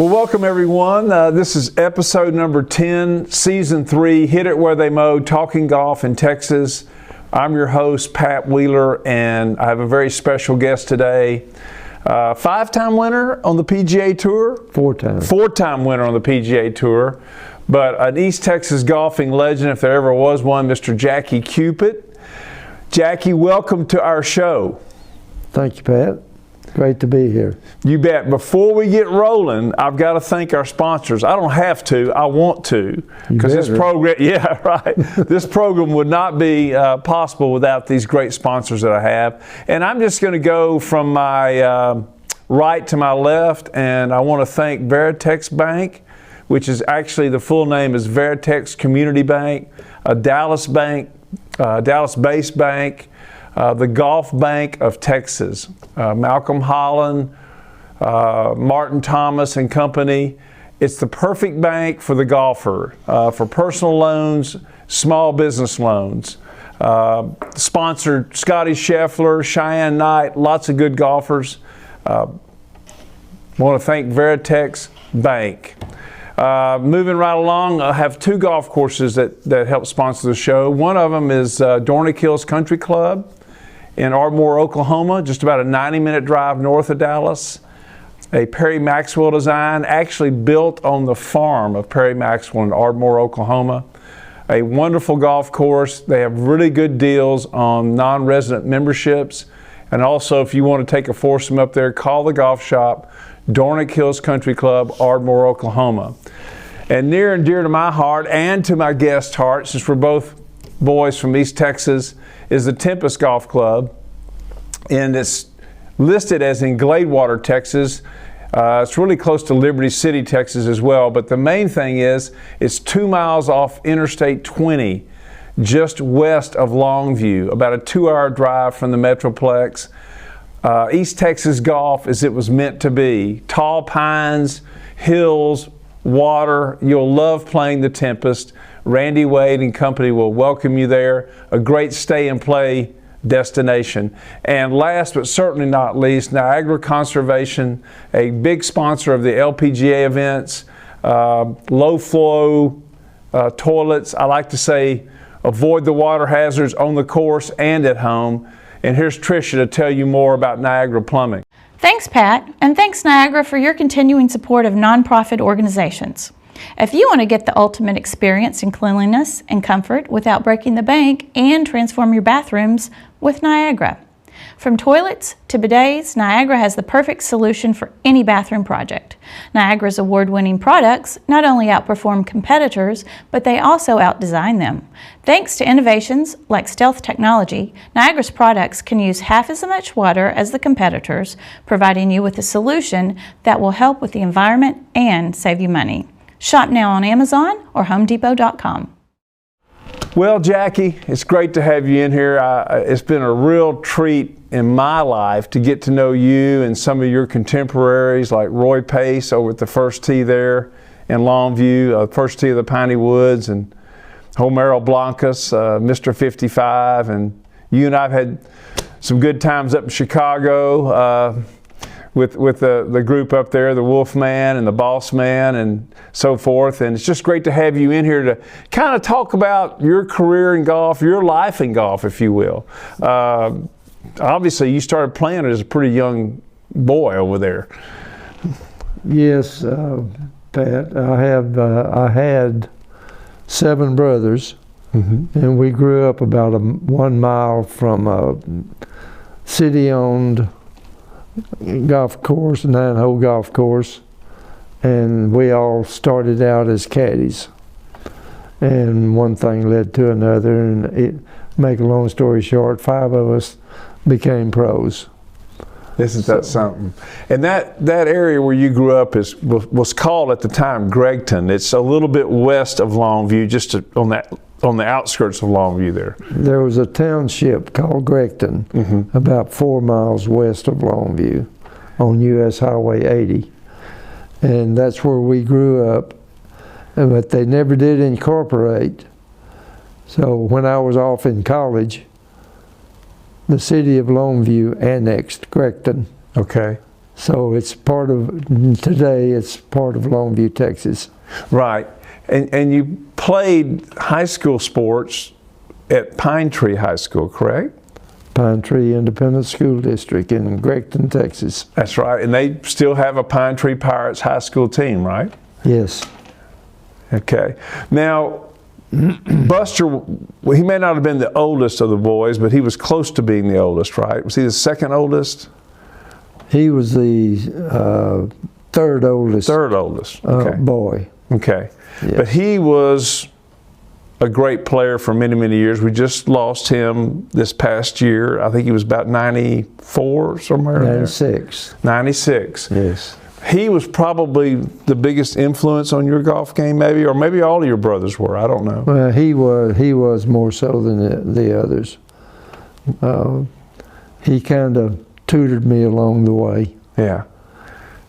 Well, welcome everyone. This is episode number 10, season 3, Hit It Where They Mow, Talking Golf in Texas. I'm your host, Pat Wheeler, and I have a very special guest today. 5-time winner on the PGA Tour. 4-time. 4-time winner on the PGA Tour. But an East Texas golfing legend, if there ever was one, Mr. Jacky Cupit. Jacky, welcome to our show. Thank you, Pat. Great to be here. You bet. Before we get rolling, I've got to thank our sponsors. I don't have to, I want to. Because this program, yeah, right. This program would not be possible without these great sponsors that I have. And I'm just going to go from my right to my left, and I want to thank Veritex Bank, which is actually the full name is Veritex Community Bank, a Dallas bank, Dallas-based bank. The Golf Bank of Texas, Malcolm Holland, Martin Thomas and company. It's the perfect bank for the golfer, for personal loans, small business loans. Sponsored Scotty Scheffler, Cheyenne Knight, lots of good golfers. Want to thank Veritex Bank. Moving right along, I have 2 golf courses that help sponsor the show. One of them is Dornick Hills Country Club in Ardmore, Oklahoma, just about a 90-minute drive north of Dallas. A Perry Maxwell design, actually built on the farm of Perry Maxwell in Ardmore, Oklahoma. A wonderful golf course. They have really good deals on non-resident memberships. And also, if you want to take a foursome up there, call the golf shop, Dornick Hills Country Club, Ardmore, Oklahoma. And near and dear to my heart and to my guest heart, since we're both boys from East Texas, is the Tempest Golf Club. And it's listed as in Gladewater, Texas. It's really close to Liberty City, Texas as well. But the main thing is it's 2 miles off Interstate 20, just west of Longview, about a 2-hour drive from the Metroplex. East Texas golf as it was meant to be. Tall pines, hills, water. You'll love playing the Tempest. Randy Wade and company will welcome you there. A great stay and play destination. And last but certainly not least, Niagara Conservation, a big sponsor of the LPGA events. Low flow toilets. I like to say avoid the water hazards on the course and at home. And here's Tricia to tell you more about Niagara Plumbing. Thanks, Pat, and thanks, Niagara, for your continuing support of nonprofit organizations. If you want to get the ultimate experience in cleanliness and comfort without breaking the bank and transform your bathrooms with Niagara. From toilets to bidets, Niagara has the perfect solution for any bathroom project. Niagara's award-winning products not only outperform competitors, but they also outdesign them. Thanks to innovations like stealth technology, Niagara's products can use half as much water as the competitors, providing you with a solution that will help with the environment and save you money. Shop now on Amazon or HomeDepot.com. Well, Jacky, it's great to have you in here. It's been a real treat in my life to get to know you and some of your contemporaries like Roy Pace over at the First Tee there in Longview, First Tee of the Piney Woods, and Homero Blancas, Mr. 55, and you and I have had some good times up in Chicago with the group up there, the Wolfman and the Boss Man and so forth. And it's just great to have you in here to kind of talk about your career in golf, your life in golf, if you will. Obviously, you started playing as a pretty young boy over there. Yes, Pat. I had 7 brothers, and we grew up about 1 mile from a city-owned golf course, 9-hole golf course, and we all started out as caddies. And one thing led to another, and make a long story short, 5 of us became pros. Isn't that something? And that area where you grew up was called at the time Gregton. It's a little bit west of Longview, just on the outskirts of Longview there. There was a township called Gregton, about 4 miles west of Longview on US Highway 80. And that's where we grew up, but they never did incorporate. So when I was off in college, the city of Longview annexed Gregton. Okay. So it's today it's part of Longview, Texas. Right. And you played high school sports at Pine Tree High School, correct? Pine Tree Independent School District in Gregton, Texas. That's right. And they still have a Pine Tree Pirates high school team, right? Yes. Okay. Now, Buster, he may not have been the oldest of the boys, but he was close to being the oldest, right? Was he the second oldest? He was the third oldest. Third oldest. Okay. Boy. Okay. Yes. But he was a great player for many, many years. We just lost him this past year. I think he was about 94, somewhere 96. 96. Yes. He was probably the biggest influence on your golf game, maybe, or maybe all of your brothers were. I don't know. Well, he was more so than the others. He kind of tutored me along the way. Yeah.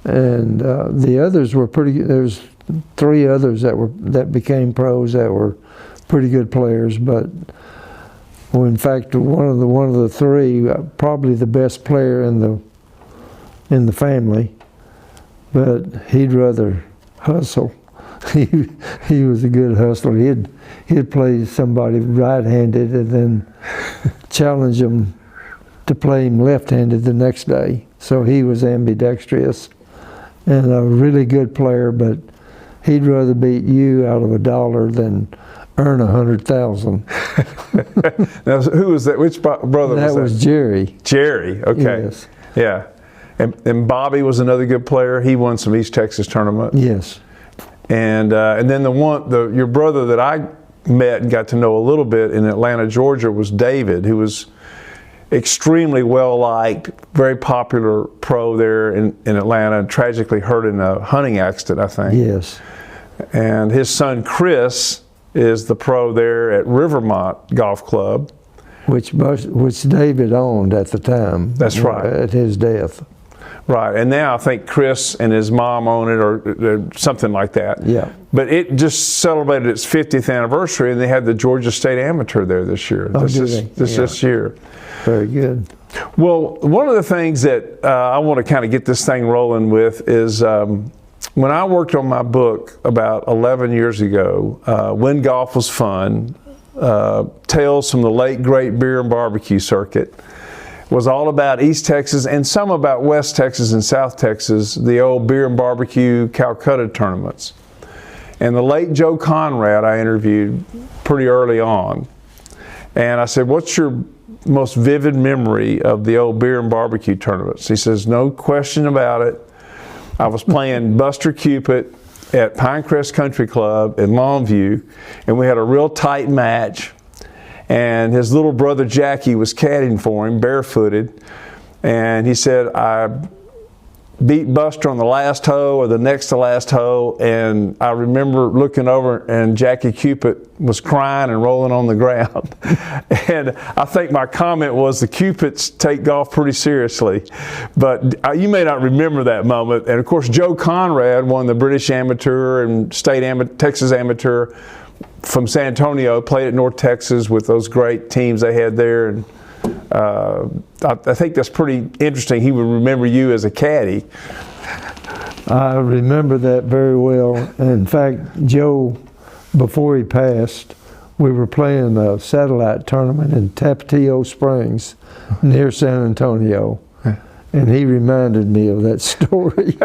And the others were pretty. There's 3 others that became pros that were pretty good players. But well, in fact, one of the 3, probably the best player in the family. But he'd rather hustle. He was a good hustler. He'd play somebody right-handed and then challenge them to play him left-handed the next day. So he was ambidextrous and a really good player, but he'd rather beat you out of $1 than earn 100,000. Now, who was that? Which brother was that? That was Jerry. Jerry, okay. Yes. Yeah. And Bobby was another good player. He won some East Texas tournament. Yes. And then your brother that I met and got to know a little bit in Atlanta, Georgia, was David, who was extremely well liked, very popular pro there in Atlanta, tragically hurt in a hunting accident, I think. Yes. And his son Chris is the pro there at Rivermont Golf Club, which David owned at the time. That's right. At his death. Right, and now I think Chris and his mom own it, or something like that. Yeah. But it just celebrated its 50th anniversary, and they had the Georgia State Amateur there this year. This year. Very good. Well, one of the things that I want to kind of get this thing rolling with is when I worked on my book about 11 years ago, When Golf Was Fun, Tales from the Late Great Beer and Barbecue Circuit, was all about East Texas and some about West Texas and South Texas, the old beer and barbecue Calcutta tournaments. And the late Joe Conrad I interviewed pretty early on. And I said, what's your most vivid memory of the old beer and barbecue tournaments? He says, no question about it. I was playing Buster Cupit at Pinecrest Country Club in Longview, and we had a real tight match. And his little brother Jacky was caddying for him, barefooted. And he said, I beat Buster on the last hole or the next to last hole. And I remember looking over and Jacky Cupit was crying and rolling on the ground. And I think my comment was, the Cupids take golf pretty seriously. But you may not remember that moment. And of course, Joe Conrad won the British Amateur and Texas Amateur from San Antonio, played at North Texas with those great teams they had there. And I think that's pretty interesting. He would remember you as a caddy. I remember that very well. In fact, Joe, before he passed, we were playing a satellite tournament in Tapatio Springs near San Antonio. And he reminded me of that story.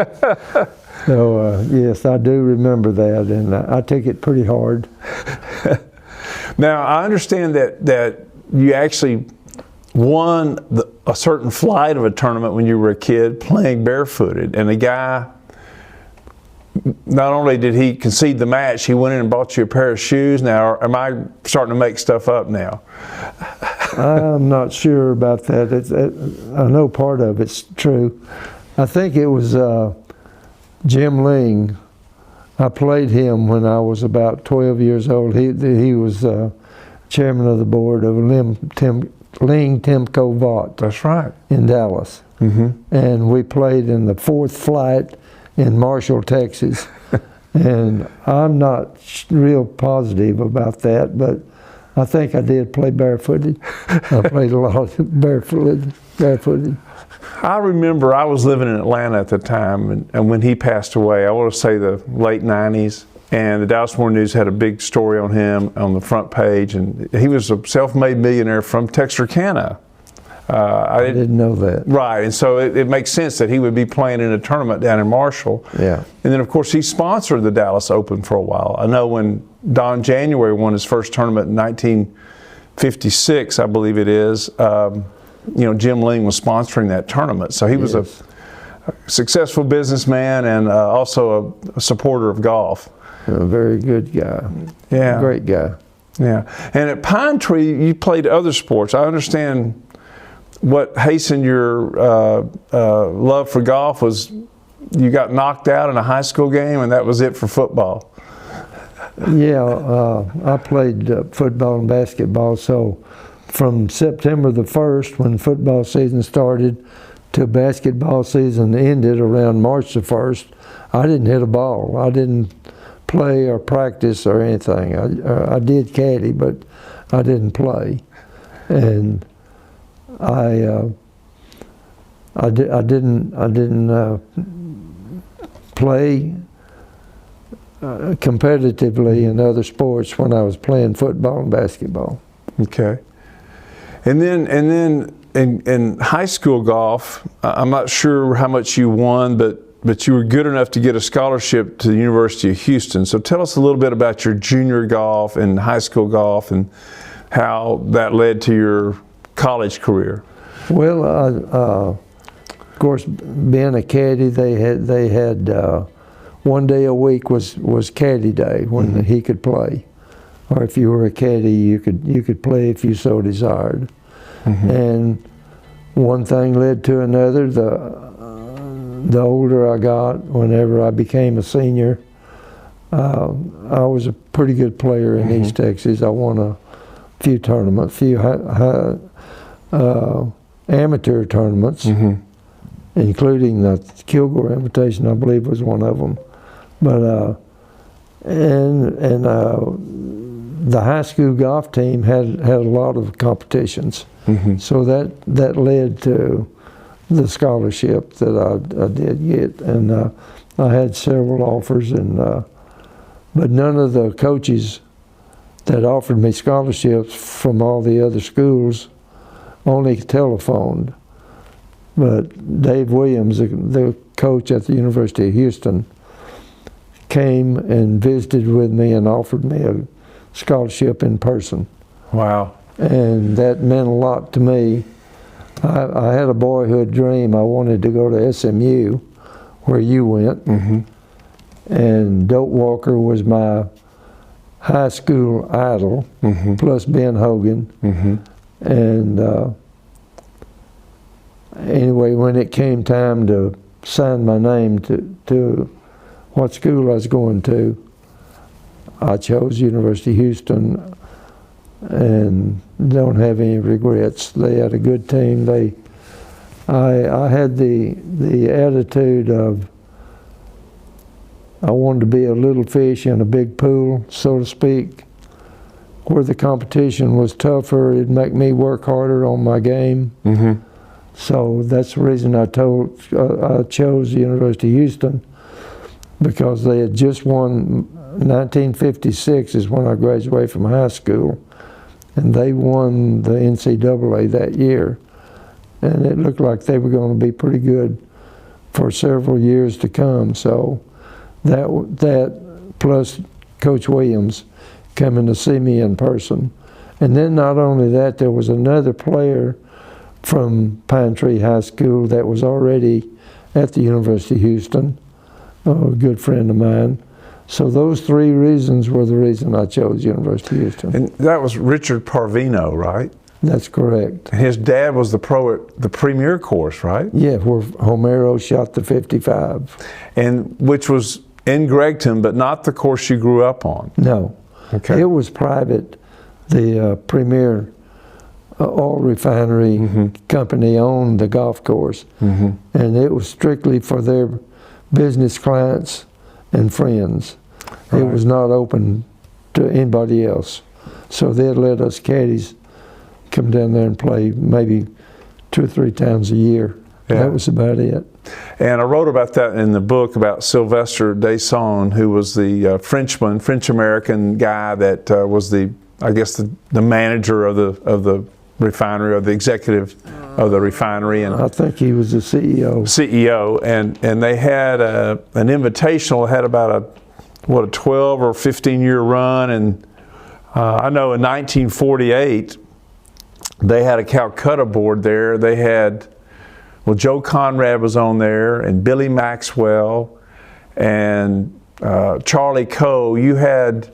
So, yes, I do remember that, and I took it pretty hard. Now, I understand that you actually won a certain flight of a tournament when you were a kid playing barefooted, and the guy, not only did he concede the match, he went in and bought you a pair of shoes. Now, am I starting to make stuff up now? I'm not sure about that. I know part of it's true. I think it was Jim Ling. I played him when I was about 12 years old. He was chairman of the board of Ling Timco Vaught. That's right. In Dallas. Mm-hmm. And we played in the 4th flight in Marshall, Texas. And I'm not real positive about that, but I think I did play barefooted. I played a lot barefooted. I remember I was living in Atlanta at the time, and when he passed away, I want to say the late 90s, and the Dallas Morning News had a big story on him on the front page, and he was a self-made millionaire from Texarkana. I didn't know that. Right, and so it makes sense that he would be playing in a tournament down in Marshall. Yeah. And then, of course, he sponsored the Dallas Open for a while. I know when Don January won his first tournament in 1956, I believe it is, Jim Ling was sponsoring that tournament. So he was a successful businessman and also a supporter of golf. A very good guy. Yeah. Great guy. Yeah. And at Pine Tree, you played other sports. I understand what hastened your love for golf was you got knocked out in a high school game, and that was it for football. Yeah, I played football and basketball, so from September the 1st, when football season started, to basketball season ended around March the 1st, I didn't hit a ball. I didn't play or practice or anything. I did caddy, but I didn't play. And I didn't play competitively in other sports when I was playing football and basketball. Okay. And then in high school golf, I'm not sure how much you won, but you were good enough to get a scholarship to the University of Houston. So tell us a little bit about your junior golf and high school golf and how that led to your college career. Well, of course, being a caddy, they had 1 day a week was caddy day when he could play, or if you were a caddy, you could play if you so desired. And one thing led to another. The older I got, whenever I became a senior, I was a pretty good player in East Texas. I won a few tournaments, amateur tournaments, including the Kilgore Invitation, I believe was one of them. But the high school golf team had a lot of competitions, so that led to the scholarship that I did get, and I had several offers, but none of the coaches that offered me scholarships from all the other schools only telephoned. But Dave Williams, the coach at the University of Houston, came and visited with me and offered me a scholarship in person. Wow. And that meant a lot to me. I had a boyhood dream. I wanted to go to SMU, where you went. And Doak Walker was my high school idol, plus Ben Hogan. And anyway, when it came time to sign my name to what school I was going to, I chose University of Houston, and don't have any regrets. They had a good team. I had the attitude of I wanted to be a little fish in a big pool, so to speak, where the competition was tougher. It'd make me work harder on my game. So that's the reason I chose the University of Houston, because they had just won. 1956 is when I graduated from high school, and they won the NCAA that year, and it looked like they were going to be pretty good for several years to come. So that plus Coach Williams coming to see me in person, and then not only that, there was another player from Pine Tree High School that was already at the University of Houston, a good friend of mine. So those three reasons were the reason I chose University of Houston. And that was Richard Parvino, right? That's correct. And his dad was the pro at the Premier course, right? Yeah, where Homero shot the 55. And which was in Gregton, but not the course you grew up on. No. Okay. It was private. The Premier oil refinery company owned the golf course. And it was strictly for their business clients and friends. Right. It was not open to anybody else. So they'd let us caddies come down there and play maybe 2 or 3 times a year. Yeah. That was about it. And I wrote about that in the book about Sylvester Desson, who was the French-American guy that was the manager of the refinery, or the executive of the refinery. And I think he was the CEO. And they had an invitational, had about a 12 or 15 year run. And I know in 1948, they had a Calcutta board there. They had, Joe Conrad was on there, and Billy Maxwell, and Charlie Coe. You had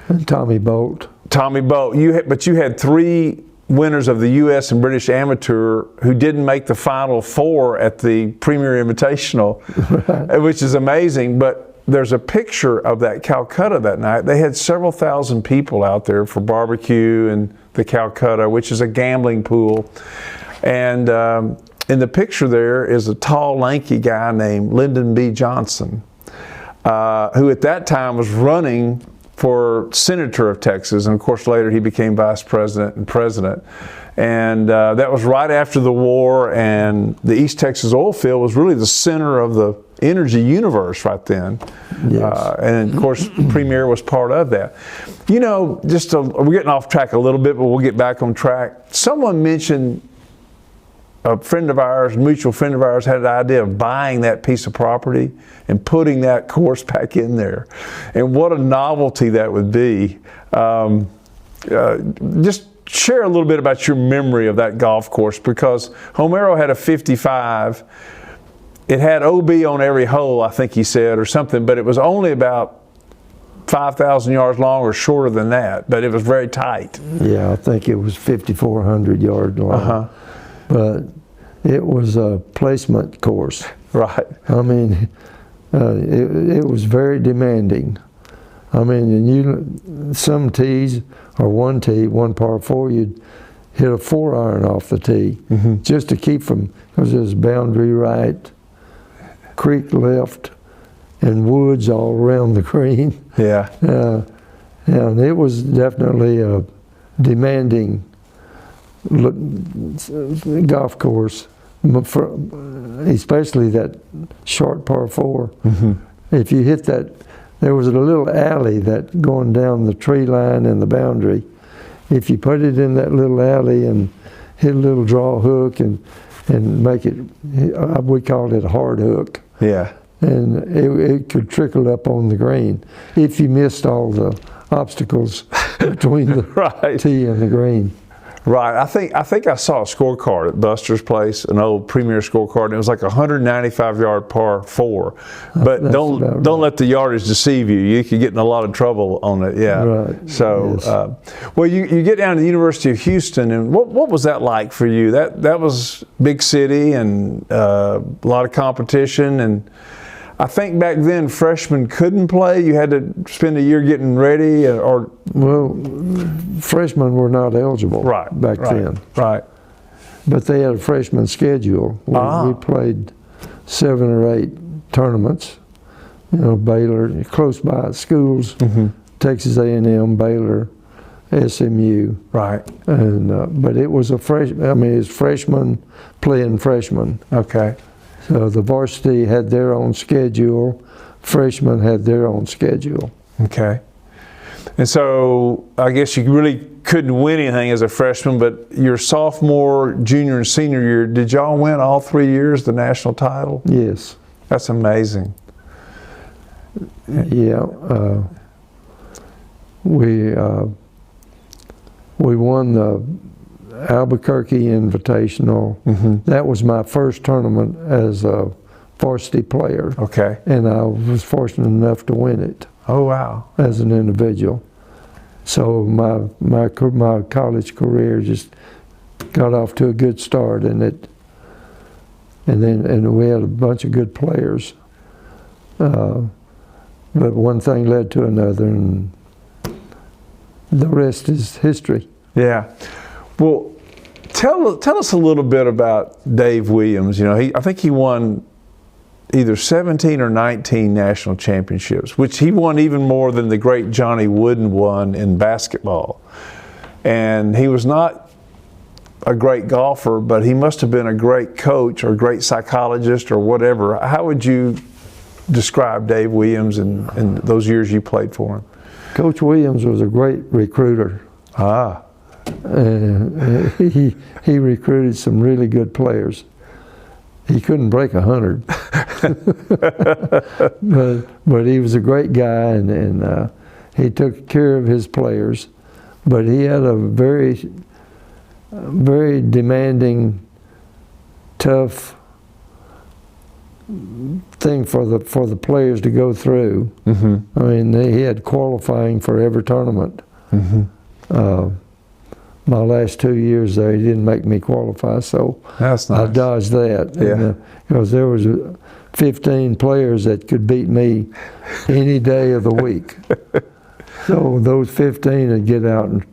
And Tommy Bolt. But you had 3 winners of the U.S. and British Amateur who didn't make the Final Four at the Premier Invitational, right, which is amazing. But there's a picture of that Calcutta that night. They had several thousand people out there for barbecue and the Calcutta, which is a gambling pool. And in the picture there is a tall, lanky guy named Lyndon B. Johnson, who at that time was running for senator of Texas, and of course later he became vice president and president. And that was right after the war, and the East Texas oil field was really the center of the energy universe right then. Yes. And of course Premier was part of that. You know, we're getting off track a little bit, but we'll get back on track. Someone mentioned, a friend of ours, mutual friend of ours, had the idea of buying that piece of property and putting that course back in there. And what a novelty that would be. Just share a little bit about your memory of that golf course, because Homero had a 55. It had OB on every hole, I think he said, or something, but it was only about 5,000 yards long or shorter than that, but it was very tight. Yeah, I think it was 5,400 yards long. Uh-huh. But it was a placement course. Right. I mean, it was very demanding. I mean, and some tees, or one tee, one par 4, you'd hit a 4-iron off the tee, just to keep from, because there's boundary right, creek left, and woods all around the green. Yeah. And it was definitely a demanding golf course, especially that short par 4. If you hit that, there was a little alley that going down the tree line and the boundary. If you put it in that little alley and hit a little draw hook and make it, we called it a hard hook. Yeah. And it could trickle up on the green if you missed all the obstacles between the right. tee and the green. Right. I think I saw a scorecard at Buster's place, an old Premier scorecard, and it was like a 195-yard par 4. But don't let the yardage deceive you. You could get in a lot of trouble on it. Yeah. Right. So, yes. Well, you get down to the University of Houston, and what was that like for you? That was big city and a lot of competition, and I think back then freshmen couldn't play. You had to spend a year getting ready, well, freshmen were not eligible back then. Right. But they had a freshman schedule. We played 7 or 8 tournaments. You know, Baylor, close by schools, Texas A&M, Baylor, SMU. Right. And but it was it's freshmen playing freshmen. Okay. So the varsity had their own schedule, freshmen had their own schedule. Okay. And so I guess you really couldn't win anything as a freshman, but your sophomore, junior, and senior year, did y'all win all 3 years the national title? Yes. That's amazing. Yeah. We won the Albuquerque Invitational. That was my first tournament as a varsity player. Okay. And I was fortunate enough to win it. Oh wow! As an individual. So my college career just got off to a good start, and we had a bunch of good players. But one thing led to another, and the rest is history. Yeah. Well, tell us a little bit about Dave Williams. You know, I think he won either 17 or 19 national championships, which he won even more than the great Johnny Wooden won in basketball. And he was not a great golfer, but he must have been a great coach or a great psychologist or whatever. How would you describe Dave Williams in those years you played for him? Coach Williams was a great recruiter. He recruited some really good players. He couldn't break 100, but he was a great guy, and he took care of his players. But he had a very demanding, tough thing for the players to go through. I mean, he had qualifying for every tournament. My last 2 years there, he didn't make me qualify, so that's nice. I dodged that. Yeah. Because there was 15 players that could beat me any day of the week. So those 15 would get out and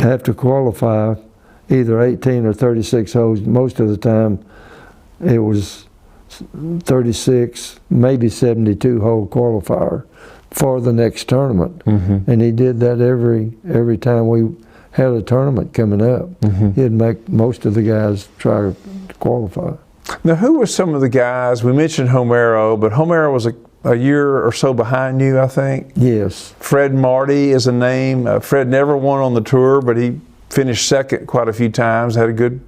have to qualify either 18 or 36 holes. Most of the time, it was 36, maybe 72 hole qualifier for the next tournament. And he did that every time we had a tournament coming up. He'd make most of the guys try to qualify. Now, who were some of the guys? We mentioned Homero, but Homero was a year or so behind you, I think. Yes. Fred Marty is a name. Fred never won on the tour, but he finished second quite a few times, had a good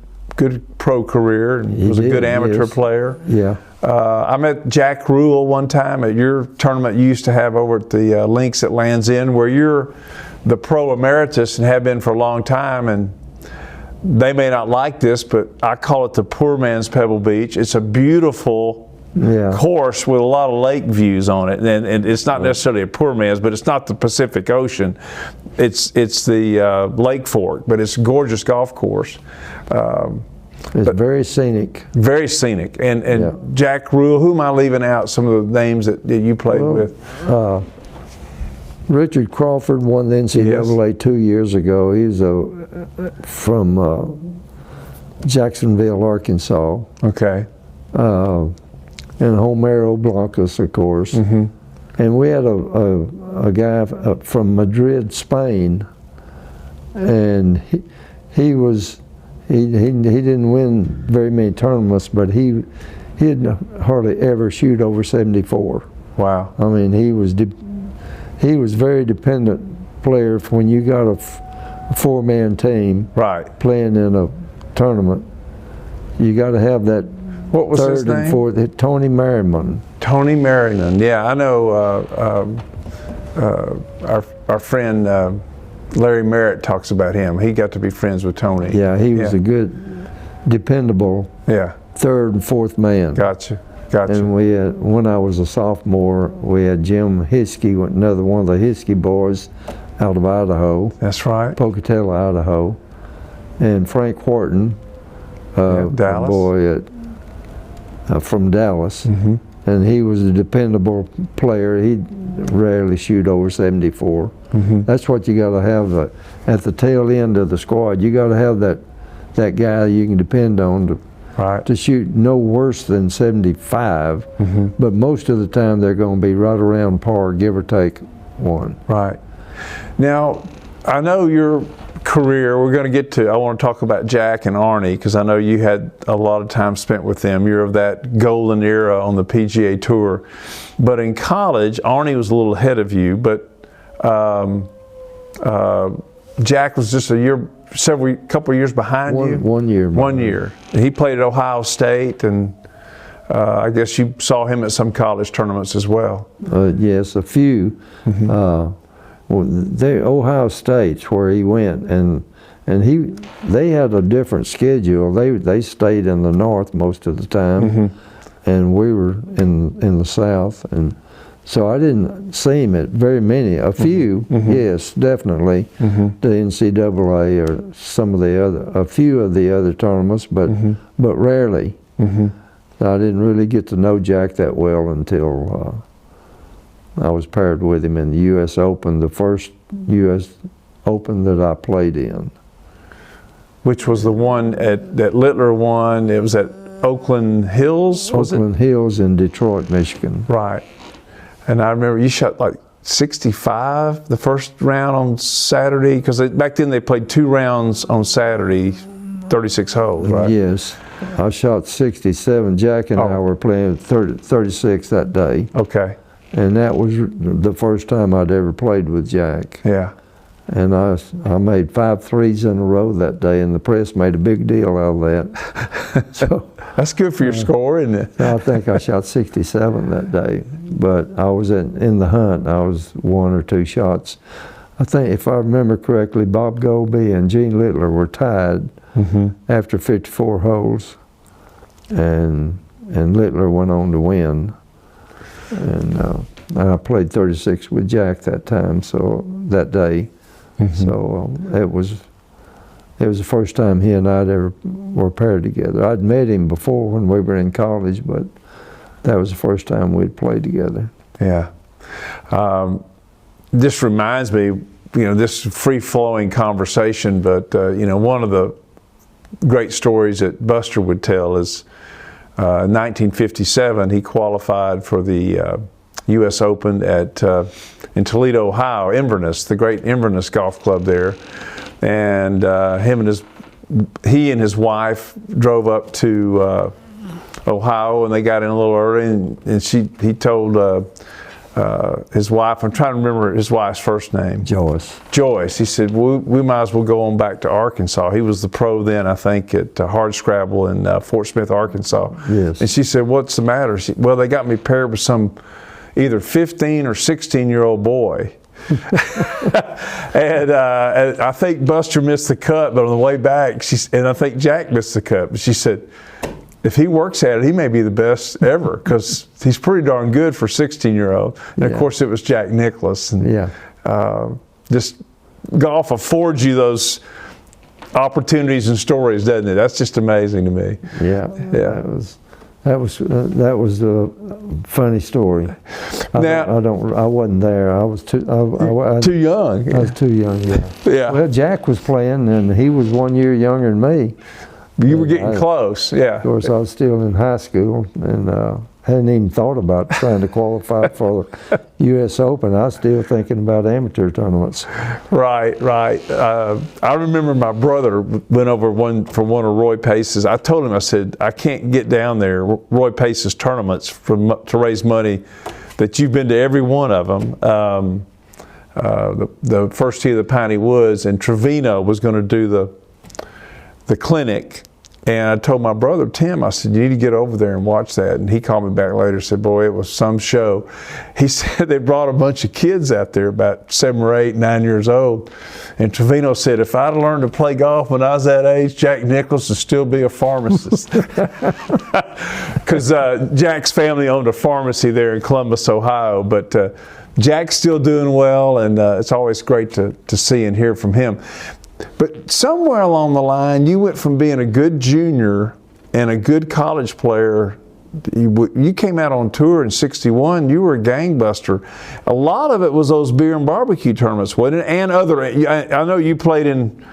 pro career, and was a good amateur player. Yeah. I met Jack Rule one time at your tournament you used to have over at the Links at Land's End, where you're the pro emeritus and have been for a long time. And they may not like this, but I call it the poor man's Pebble Beach. It's a beautiful course with a lot of lake views on it, and it's not necessarily a poor man's, but it's not the Pacific Ocean. It's the Lake Fork, but it's a gorgeous golf course. It's very scenic. Very scenic. And Jack Rule, who am I leaving out? Some of the names that you played with. Richard Crawford won the NCAA 2 years ago. He's from Jacksonville, Arkansas. Okay. And Homero Blancas, of course. And we had a guy from Madrid, Spain, and he didn't win very many tournaments, but he didn't hardly ever shoot over 74. Wow. I mean, he was very dependent player. When you got a four-man team playing in a tournament, you got to have that. What was his name? And fourth. Tony Merriman. Tony Merriman. Yeah, I know. Our friend Larry Merritt talks about him. He got to be friends with Tony. Yeah, he was a good, dependable third and fourth man. Gotcha. And we had, when I was a sophomore, we had Jim Hiskey, another one of the Hiskey boys out of Idaho. That's right. Pocatello, Idaho. And Frank Wharton, a boy from Dallas. And he was a dependable player. He'd rarely shoot over 74. That's what you got to have at the tail end of the squad. You got to have that guy you can depend on to shoot no worse than 75. But most of the time they're going to be right around par, give or take one. Right. Now, I know your career, we're going to get to, I want to talk about Jack and Arnie, because I know you had a lot of time spent with them. You're of that golden era on the PGA Tour. But in college, Arnie was a little ahead of you, but Jack was just couple of years behind you? 1 year. 1 year. He played at Ohio State, and I guess you saw him at some college tournaments as well. Yes, a few. Ohio State's where he went, and they had a different schedule. They stayed in the north most of the time, and we were in the south, and so I didn't see him at very many. A few, yes, definitely, the NCAA or a few of the other tournaments, but rarely. I didn't really get to know Jack that well until I was paired with him in the U.S. Open, the first U.S. Open that I played in. Which was the one that Littler won. It was at Oakland Hills, was it? Oakland Hills in Detroit, Michigan. Right. And I remember you shot like 65 the first round on Saturday, because back then they played 2 rounds on Saturday. 36 holes, right? Yes. I shot 67. Jack and I were playing 36 that day. Okay. And that was the first time I'd ever played with Jack. Yeah. And I made 5 threes in a row that day, and the press made a big deal out of that. So that's good for your score, isn't it? I think I shot 67 that day, but I was in the hunt. I was 1 or 2 shots. I think, if I remember correctly, Bob Golby and Gene Littler were tied after 54 holes, and Littler went on to win. And I played 36 with Jack that time, so that day. So it was the first time he and I'd ever were paired together. I'd met him before when we were in college, but that was the first time we'd played together. Yeah. This reminds me, this free-flowing conversation, but one of the great stories that Buster would tell is 1957, he qualified for the U.S. Open in Toledo, Ohio, Inverness, the great Inverness Golf Club there. And he and his wife drove up to Ohio, and they got in a little early, and he told his wife, I'm trying to remember his wife's first name. Joyce. He said, we might as well go on back to Arkansas. He was the pro then, I think, at Hardscrabble in Fort Smith, Arkansas. Yes. And she said, what's the matter? Well, they got me paired with some either 15 or 16-year-old boy. and I think Buster missed the cut, but on the way back, and I think Jack missed the cut, but she said, if he works at it, he may be the best ever, because he's pretty darn good for 16-year-old. And of course, it was Jack Nicklaus. And just golf affords you those opportunities and stories, doesn't it? That's just amazing to me. Yeah. That was a funny story. I wasn't there. I was too young. I was too young. Yeah. Well, Jack was playing, and he was 1 year younger than me. You were getting close, yeah. Of course, I was still in high school, and hadn't even thought about trying to qualify for the U.S. Open. I was still thinking about amateur tournaments. Right. I remember my brother went over for one of Roy Pace's. I told him, I said, I can't get down there, Roy Pace's tournaments to raise money, that you've been to every one of them. The first tee of the Piney Woods, and Trevino was going to do the clinic. And I told my brother, Tim, I said, you need to get over there and watch that. And he called me back later and said, boy, it was some show. He said they brought a bunch of kids out there, about 7 or 8, 9 years old. And Trevino said, if I'd learned to play golf when I was that age, Jack Nicklaus would still be a pharmacist. Because Jack's family owned a pharmacy there in Columbus, Ohio. But Jack's still doing well, and it's always great to see and hear from him. But somewhere along the line, you went from being a good junior and a good college player. You came out on tour in '61. You were a gangbuster. A lot of it was those beer and barbecue tournaments, wasn't it? And other. I know you played in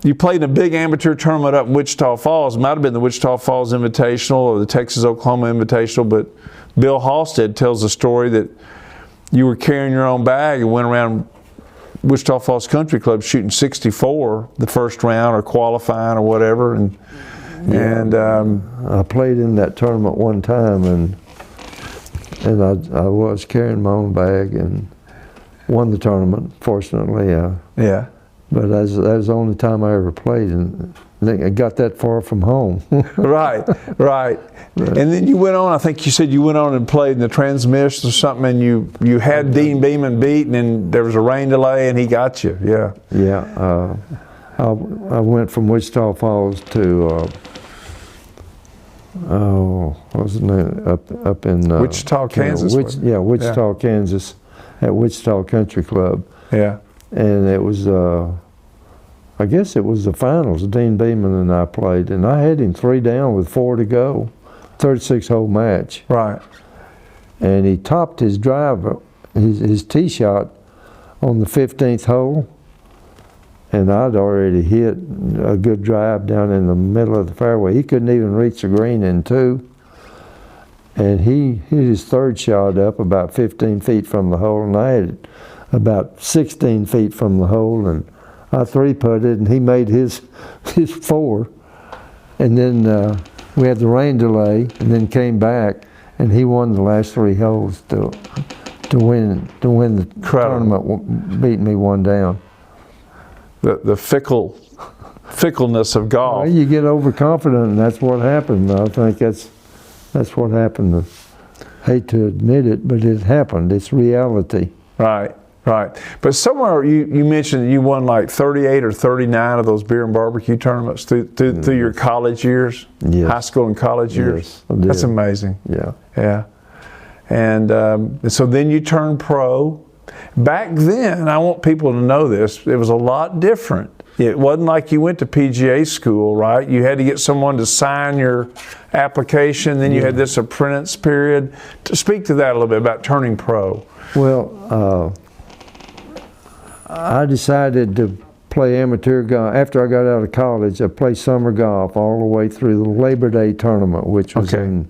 a big amateur tournament up in Wichita Falls. It might have been the Wichita Falls Invitational or the Texas-Oklahoma Invitational. But Bill Halstead tells the story that you were carrying your own bag and went around Wichita Falls Country Club shooting 64 the first round, or qualifying or whatever, and I played in that tournament one time, and I was carrying my own bag and won the tournament, fortunately. But that was the only time I ever played, and I got that far from home. Right. And then you went on, I think you said you went on and played in the Transmission or something, and you had Dean Beeman beat, and then there was a rain delay, and he got you. Yeah. I went from Wichita Falls to what was the name? Up in Wichita, Kansas. Wichita, Kansas, at Wichita Country Club. Yeah. And it was, I guess it was the finals. Dean Beeman and I played, and I had him 3 down with 4 to go, 36-hole match. Right. And he topped his drive, his tee shot on the 15th hole, and I'd already hit a good drive down in the middle of the fairway. He couldn't even reach the green in 2. And he hit his 3rd shot up about 15 feet from the hole, and I had it about 16 feet from the hole, and I 3-putted, and he made his 4. And then we had the rain delay, and then came back, and he won the last 3 holes to win the tournament, beating me 1 down. The fickleness of golf. Well, you get overconfident, and that's what happened. I think that's what happened. I hate to admit it, but it happened. It's reality. Right. But somewhere you mentioned that you won like 38 or 39 of those beer and barbecue tournaments through your college years, yes. High school and college years. Yes, I did. That's amazing. Yeah. And so then you turned pro. Back then, I want people to know this, it was a lot different. It wasn't like you went to PGA school, right? You had to get someone to sign your application, then you had this apprentice period. To speak to that a little bit about turning pro. Well, I decided to play amateur golf. After I got out of college, I played summer golf all the way through the Labor Day tournament, which was in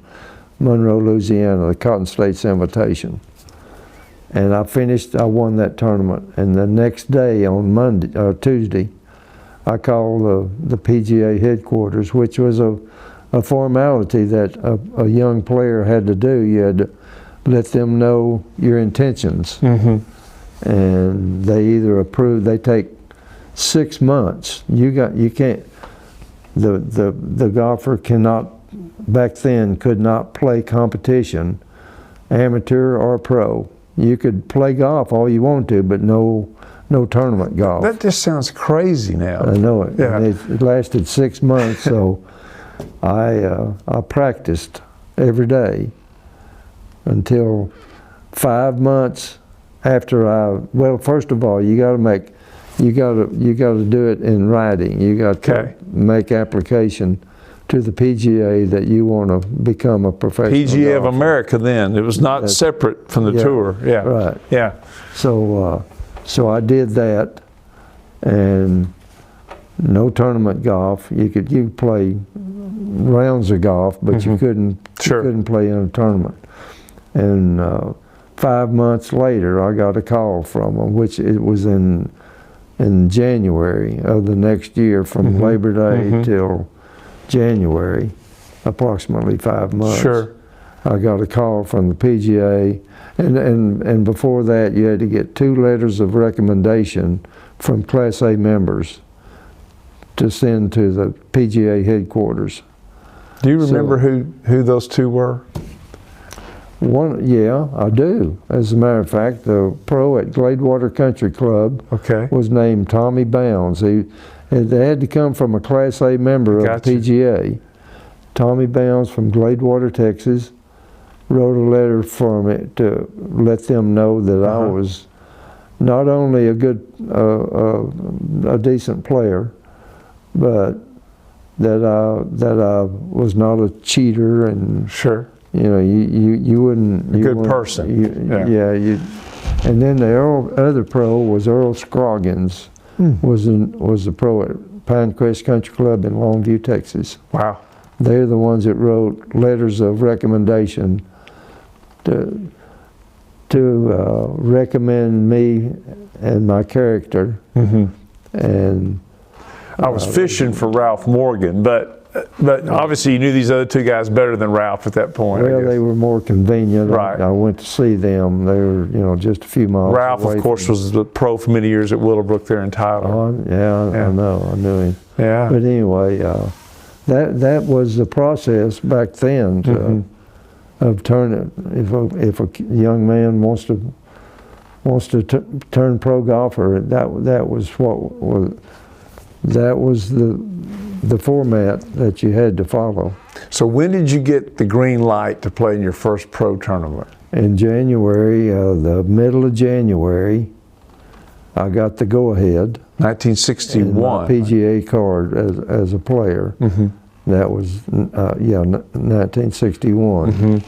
Monroe, Louisiana, the Cotton States Invitation. And I won that tournament. And the next day, on Tuesday, I called the PGA headquarters, which was a formality that a young player had to do. You had to let them know your intentions. And they either approve, they take 6 months. You can't, the golfer cannot, back then, could not play competition, amateur or pro. You could play golf all you want to, but no tournament golf. That just sounds crazy now. I know it. Yeah. And it lasted 6 months, so I practiced every day until 5 months after well, first of all, you got to do it in writing. You got to make application to the PGA that you want to become a professional PGA of golfer. America then. It was not separate from the tour. Yeah. Right. Yeah. So I did that, and no tournament golf. You could play rounds of golf, but you couldn't play in a tournament. And 5 months later, I got a call from them, which it was in January of the next year, from Labor Day till January, approximately 5 months. Sure. I got a call from the PGA, and before that, you had to get 2 letters of recommendation from Class A members to send to the PGA headquarters. Do you remember who those 2 were? Yeah, I do. As a matter of fact, the pro at Gladewater Country Club was named Tommy Bounds. They had to come from a Class A member of the PGA. Tommy Bounds from Gladewater, Texas, wrote a letter for me to let them know that I was not only a decent player, but that I was not a cheater, and you know, you wouldn't. A good person. And then the other pro was Earl Scroggins, was the pro at Pinecrest Country Club in Longview, Texas. Wow. They're the ones that wrote letters of recommendation to recommend me and my character. And I was fishing for Ralph Morgan, but obviously you knew these other 2 guys better than Ralph at that point. Well, they were more convenient. Right. I went to see them. They were, just a few miles Ralph, away of course, was the pro for many years at Willowbrook there in Tyler. I know. I knew him. Yeah. But anyway, that was the process back then of turning. If a young man wants to turn pro golfer, that was the format that you had to follow. So when did you get the green light to play in your first pro tournament? In January, the middle of January, I got the go-ahead. 1961. My PGA card as a player. That was 1961.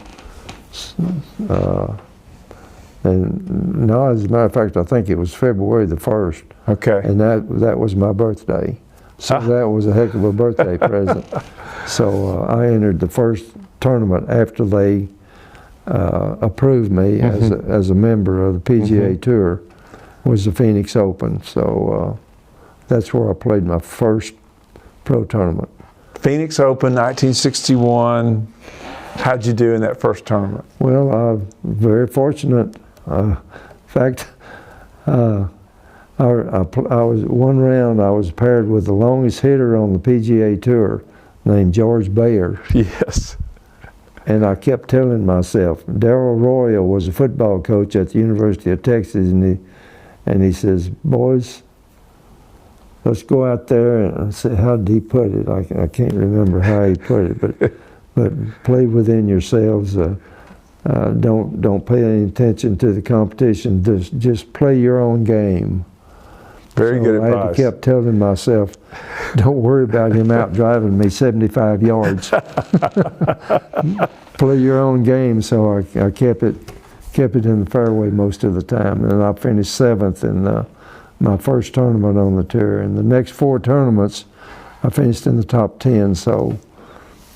And no, as a matter of fact, I think it was February the 1st. Okay. And that was my birthday. So that was a heck of a birthday present. So I entered the first tournament after they approved me as a member of the PGA Tour, was the Phoenix Open. So that's where I played my first pro tournament. Phoenix Open, 1961. How'd you do in that first tournament? Well, I'm very fortunate. In fact, I was one round. I was paired with the longest hitter on the PGA Tour, named George Bayer. Yes. And I kept telling myself, Darrell Royal was a football coach at the University of Texas, and he says, boys, let's go out there. And I said, how did he put it? I can't remember how he put it, but play within yourselves. Don't pay any attention to the competition. Just play your own game. Very good advice. I kept telling myself, don't worry about him out driving me 75 yards. Play your own game. So I kept it in the fairway most of the time, and I finished 7th in my first tournament on the tour. And the next 4 tournaments, I finished in the top 10. So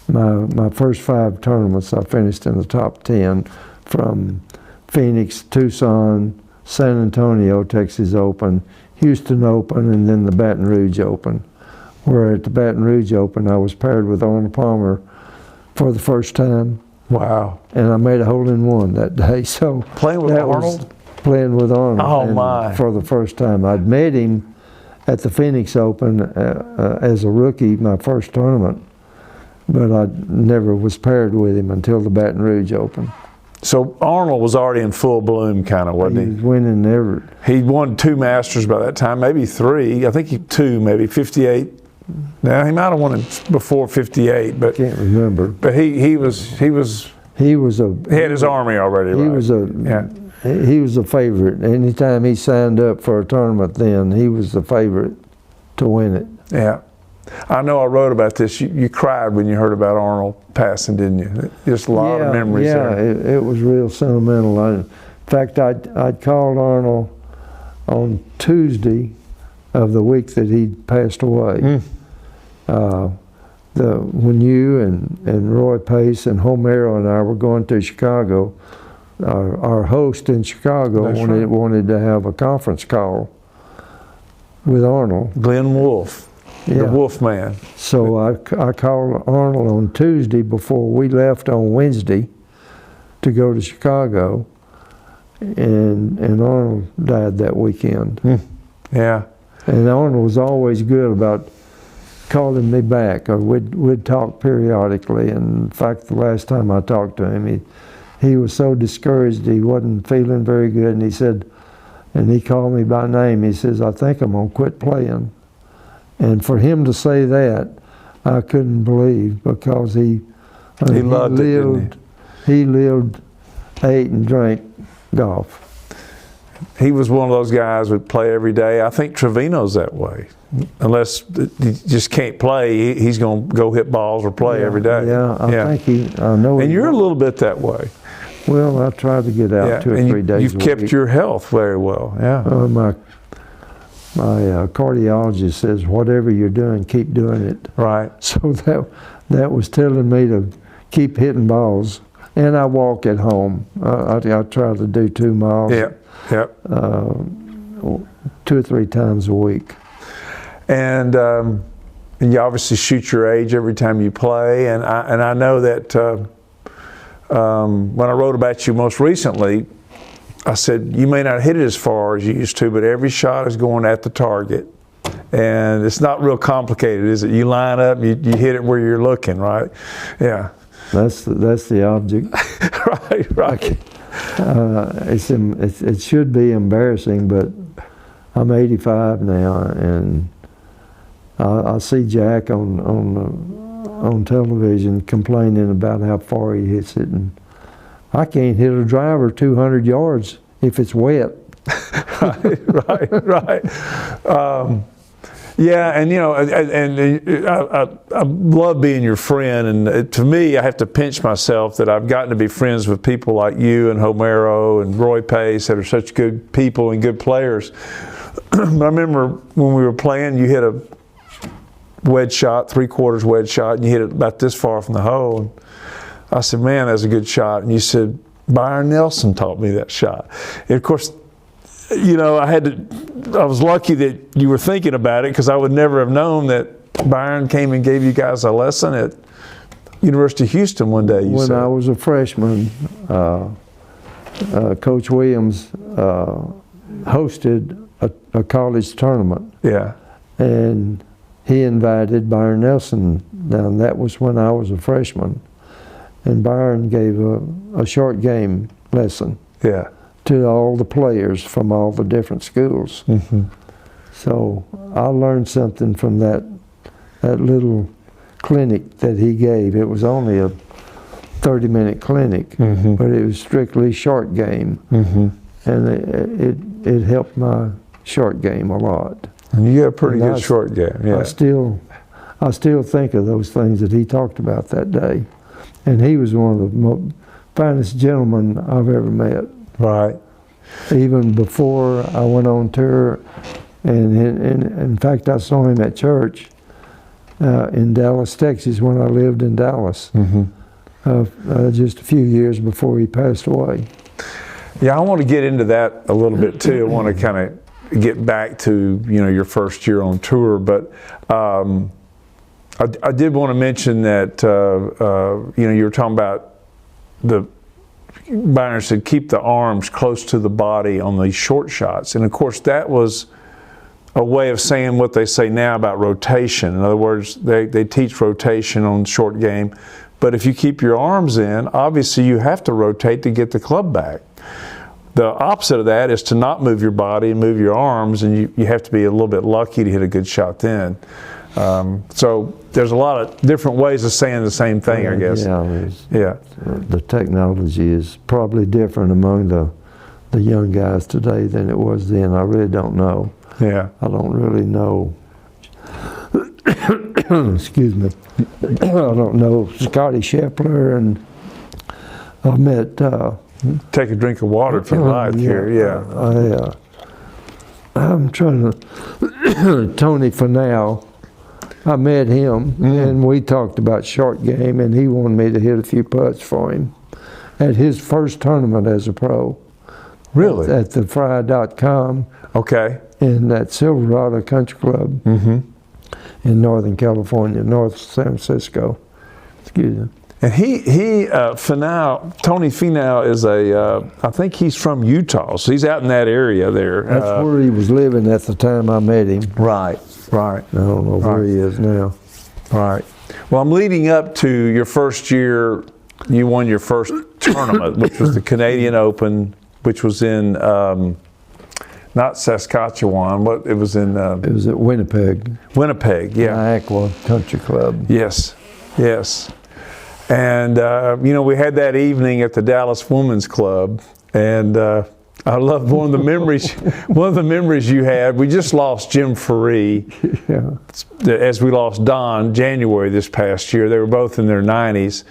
my first 5 tournaments, I finished in the top 10, from Phoenix, Tucson, San Antonio, Texas Open, Houston Open, and then the Baton Rouge Open. Where at the Baton Rouge Open, I was paired with Arnold Palmer for the first time. Wow. And I made a hole-in-one that day. So playing with Arnold? Playing with Arnold. Oh, my. For the first time. I'd met him at the Phoenix Open as a rookie, my first tournament. But I never was paired with him until the Baton Rouge Open. So Arnold was already in full bloom, kind of, wasn't he? He was winning every. He won 2 Masters by that time, maybe 3. I think 2, maybe 58. Now he might have won it before 58, but Can't remember. But he had his army already. He was a favorite. Anytime he signed up for a tournament, then he was the favorite to win it. Yeah. I know I wrote about this. You cried when you heard about Arnold passing, didn't you? Just a lot of memories there. Yeah, it was real sentimental. In fact, I'd called Arnold on Tuesday of the week that he passed away. When you and Roy Pace and Homero and I were going to Chicago, our host in Chicago wanted to have a conference call with Arnold. Glenn Wolfe. Yeah. The Wolf Man. So I called Arnold on Tuesday before we left on Wednesday to go to Chicago, and Arnold died that weekend. Yeah. And Arnold was always good about calling me back, or we'd talk periodically. And in fact, the last time I talked to him, he was so discouraged, he wasn't feeling very good, and he said, and he called me by name, he says, I think I'm gonna quit playing. And for him to say that, I couldn't believe, because he loved it, didn't he lived, ate, and drank golf. He was one of those guys who would play every day. I think Trevino's that way. Unless he just can't play, he's going to go hit balls or play every day. Yeah, I think I know. And you're a little bit that way. Well, I try to get out 2 or 3 days a week. You've kept your health very well. Yeah. My cardiologist says, whatever you're doing, keep doing it. Right. So that was telling me to keep hitting balls. And I walk at home. I try to do 2 miles. Yeah. 2 or 3 times a week. And you obviously shoot your age every time you play. And I know that when I wrote about you most recently, I said, you may not hit it as far as you used to, but every shot is going at the target. And it's not real complicated, is it? You line up, you hit it where you're looking, right? Yeah. That's the object. Right. It should be embarrassing, but I'm 85 now, and I see Jack on television complaining about how far he hits it, and I can't hit a driver 200 yards if it's wet. Right. Yeah, and you know, I love being your friend, and to me, I have to pinch myself that I've gotten to be friends with people like you and Homero and Roy Pace that are such good people and good players. But I remember when we were playing, you hit a wedge shot, 3/4 wedge shot, and you hit it about this far from the hole. And I said, man, that's a good shot. And you said, Byron Nelson taught me that shot. And of course, you know, I was lucky that you were thinking about it, because I would never have known that Byron came and gave you guys a lesson at University of Houston one day, When I was a freshman, Coach Williams hosted a college tournament. Yeah. And he invited Byron Nelson down. That was when I was a freshman. And Byron gave a short game lesson Yeah. to all the players from all the different schools. Mm-hmm. So I learned something from that little clinic that he gave. It was only a 30-minute clinic, Mm-hmm. but it was strictly short game. Mm-hmm. And it helped my short game a lot. And you had a pretty And good short game. Yeah. I still think of those things that he talked about that day. And he was one of the finest gentlemen I've ever met. Right. Even before I went on tour, and in fact I saw him at church in Dallas, Texas, when I lived in Dallas, Mm-hmm. just a few years before he passed away. Yeah, I want to get into that a little bit too. I want to kind of get back to your first year on tour, but I did want to mention that you were talking about Byron said keep the arms close to the body on these short shots, and of course that was a way of saying what they say now about rotation. In other words, they teach rotation on short game, but if you keep your arms in, obviously you have to rotate to get the club back. The opposite of that is to not move your body and move your arms, and you have to be a little bit lucky to hit a good shot then. So there's a lot of different ways of saying the same thing, I guess. Yeah. The technology is probably different among the young guys today than it was then. I really don't know. Yeah. I don't really know. Excuse me. I don't know Scotty Scheffler, and I met. Take a drink of water if you like here. Yeah. I'm trying to. Tony Finau. I met him, and we talked about short game, and he wanted me to hit a few putts for him at his first tournament as a pro. Really? At the Fry.com. Okay. In that Silverado Country Club in Northern California, North San Francisco. Excuse me. And Tony Finau is I think he's from Utah, so he's out in that area there. That's where he was living at the time I met him. Right. I don't know where he is now. Right. Well, I'm leading up to your first year. You won your first tournament, which was the Canadian Open, which was in not Saskatchewan. It was in? It was at Winnipeg. Winnipeg, yeah. Nicklaus Country Club. Yes. And we had that evening at the Dallas Women's Club, and I loved one of the memories. One of the memories you had. We just lost Jim Ferree, as we lost Don January this past year. They were both in their 90s,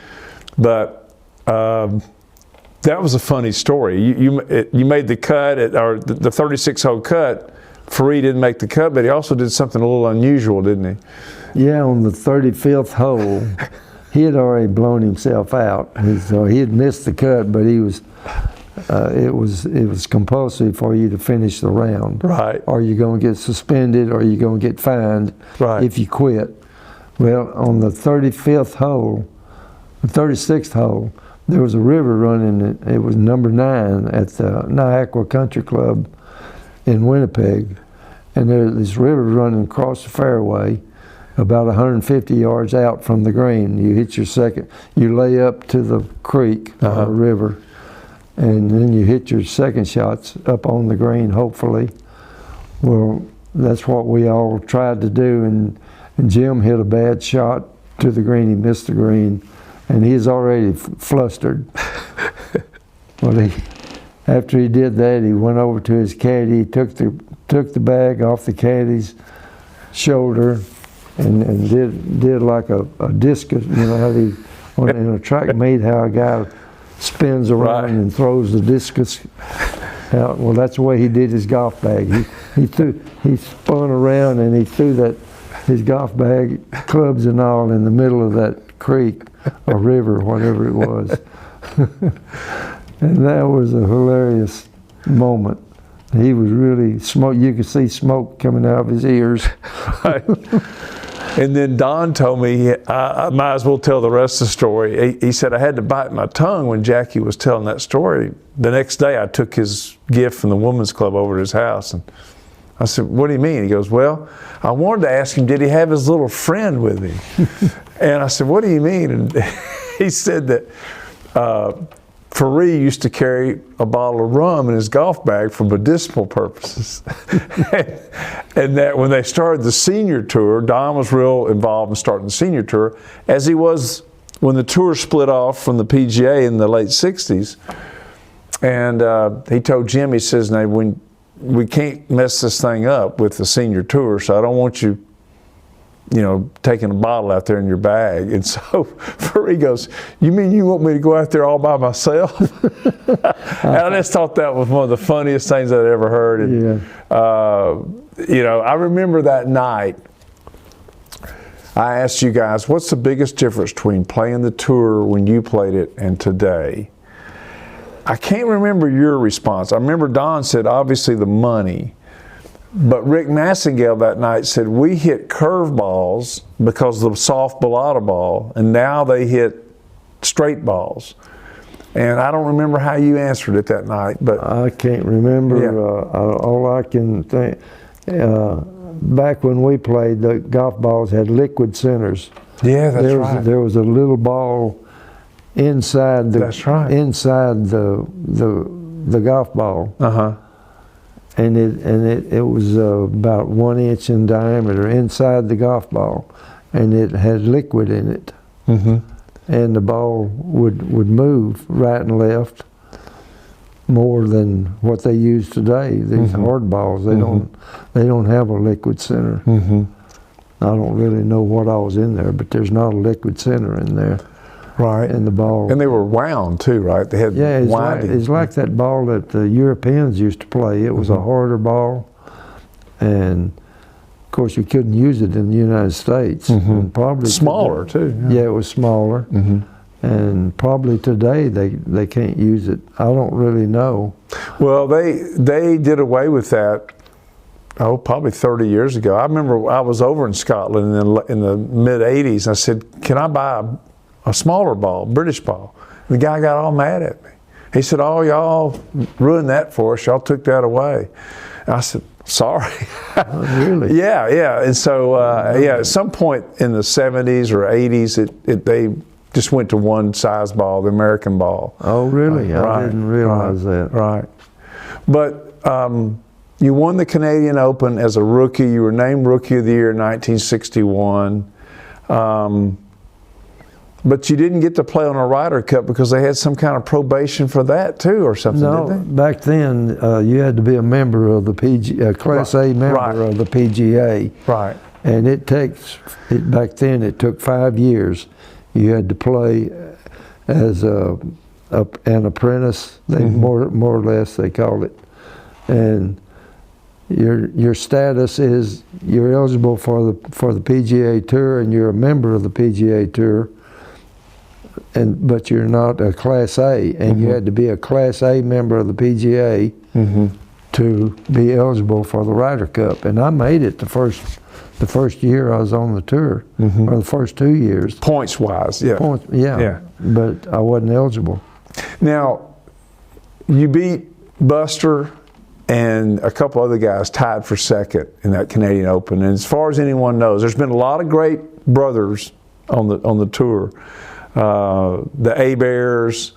but that was a funny story. You made the cut or the 36-hole cut. Ferree didn't make the cut, but he also did something a little unusual, didn't he? Yeah, on the 35th hole, he had already blown himself out. So he had missed the cut, but he was. It was compulsory for you to finish the round. Right. Or you're going to get suspended, or you're going to get fined if you quit. Well, on the 35th hole, the 36th hole, there was a river running. It was number 9 at the Niagara Country Club in Winnipeg, and there's this river running across the fairway, about 150 yards out from the green. You hit your second. You lay up to the creek or river. And then you hit your second shots up on the green, hopefully. Well, that's what we all tried to do, and Jim hit a bad shot to the green. He missed the green, and he's already flustered. Well, after he did that, he went over to his caddy, took the bag off the caddy's shoulder, and did like a discus. You know how in a track meet, how a guy spins around and throws the discus out. Well, that's the way he did his golf bag. He spun around and he threw his golf bag, clubs and all, in the middle of that creek or river, whatever it was. And that was a hilarious moment. He was really smoke. You could see smoke coming out of his ears. And then Don told me, I might as well tell the rest of the story. He said I had to bite my tongue when Jacky was telling that story. The next day I took his gift from the women's club over to his house, and I said, what do you mean? He goes, well, I wanted to ask him, did he have his little friend with him? And I said, what do you mean? And he said that Faree used to carry a bottle of rum in his golf bag for medicinal purposes. And that when they started the senior tour, Don was real involved in starting the senior tour, as he was when the tour split off from the PGA in the late 60s. And he told Jim, he says, now, when we can't mess this thing up with the senior tour, so I don't want you, taking a bottle out there in your bag. And so Faree goes, you mean you want me to go out there all by myself? And I just thought that was one of the funniest things I'd ever heard. And, I remember that night, I asked you guys, what's the biggest difference between playing the tour when you played it and today? I can't remember your response. I remember Don said, obviously the money. But Rick Massengale that night said, we hit curveballs because of the soft balata ball, and now they hit straight balls. And I don't remember how you answered it that night. But I can't remember. Yeah. All I can think, back when we played, the golf balls had liquid centers. Yeah, that's right. There was a little ball inside the golf ball. Uh-huh. And it was about 1 inch in diameter inside the golf ball, and it had liquid in it. Mm-hmm. And the ball would move right and left more than what they use today. These hard balls, they don't have a liquid center. I don't really know what all was in there, but there's not a liquid center in there. Right. In the ball. And they were wound too, right? They had winding. It's like that ball that the Europeans used to play. It was a harder ball, and of course you couldn't use it in the United States. And probably smaller too. Yeah, it was smaller. And probably today they can't use it. I don't really know. Well, they did away with that, probably 30 years ago. I remember I was over in Scotland in the mid-'80s. I said, can I buy a smaller ball, British ball? And the guy got all mad at me. He said, oh, y'all ruined that for us. Y'all took that away. And I said, sorry. Oh, really? Yeah. And so, at some point in the 70s or 80s, they just went to one size ball, the American ball. Oh, really? I didn't realize that. Right. But you won the Canadian Open as a rookie. You were named Rookie of the Year in 1961. But you didn't get to play on a Ryder Cup because they had some kind of probation for that too, or something, no, didn't they? Back then you had to be a member of the PGA, Class A member of the PGA. Right. And back then it took 5 years. You had to play as an apprentice, more or less they called it. And your status is you're eligible for the PGA Tour, and you're a member of the PGA Tour. But you're not a Class A, and you had to be a Class A member of the PGA to be eligible for the Ryder Cup. And I made it the first year I was on the tour, or the first 2 years. Points wise, yeah. Yeah. But I wasn't eligible. Now, you beat Buster and a couple other guys tied for second in that Canadian Open. And as far as anyone knows, there's been a lot of great brothers on the tour. The Abears,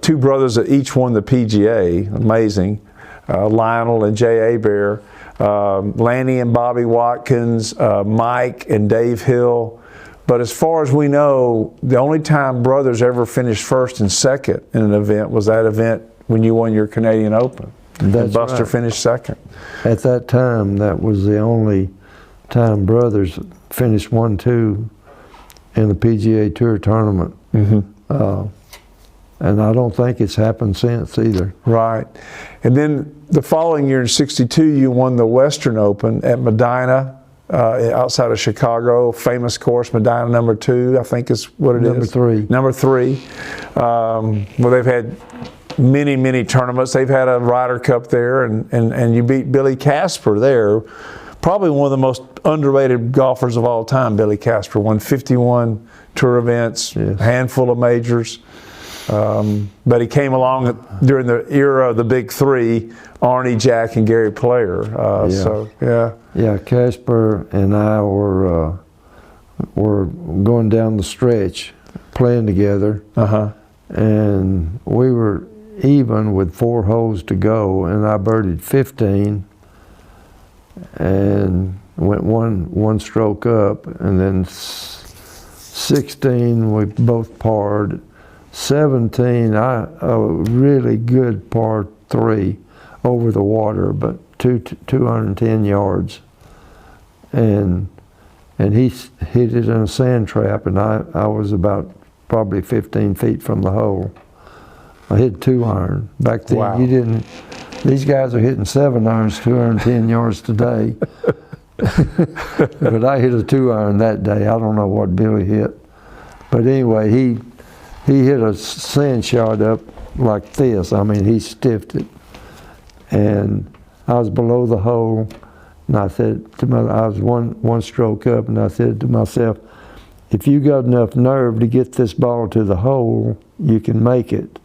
two brothers that each won the PGA, amazing. Lionel and Jay Abear, Lanny and Bobby Watkins, Mike and Dave Hill. But as far as we know, the only time brothers ever finished first and second in an event was that event when you won your Canadian Open. And Buster finished second. At that time, that was the only time brothers finished 1-2 in the PGA Tour tournament. And I don't think it's happened since either. Right. And then the following year in '62, you won the Western Open at Medina, outside of Chicago. Famous course, Medina number 2, I think is what it is. Number 3. Well, they've had many tournaments. They've had a Ryder Cup there, and you beat Billy Casper there. probably one of the most underrated golfers of all time, Billy Casper. Won 51 tour events, a handful of majors. But he came along during the era of the big three, Arnie, Jack, and Gary Player. Yeah, Casper and I were going down the stretch playing together. And we were even with 4 holes to go, and I birdied 15 and went one stroke up, and then 16 we both parred. 17, a really good par 3 over the water, but 210 yards. And he hit it in a sand trap, and I was about probably 15 feet from the hole. I hit 2-iron. Back then, wow. You didn't. These guys are hitting 7-irons, 210 yards today. But I hit a 2-iron that day. I don't know what Billy hit, but anyway, he hit a sand shot up like this. I mean, he stiffed it, and I was below the hole, and I said to I was one stroke up, and I said to myself, if you got enough nerve to get this ball to the hole, you can make it.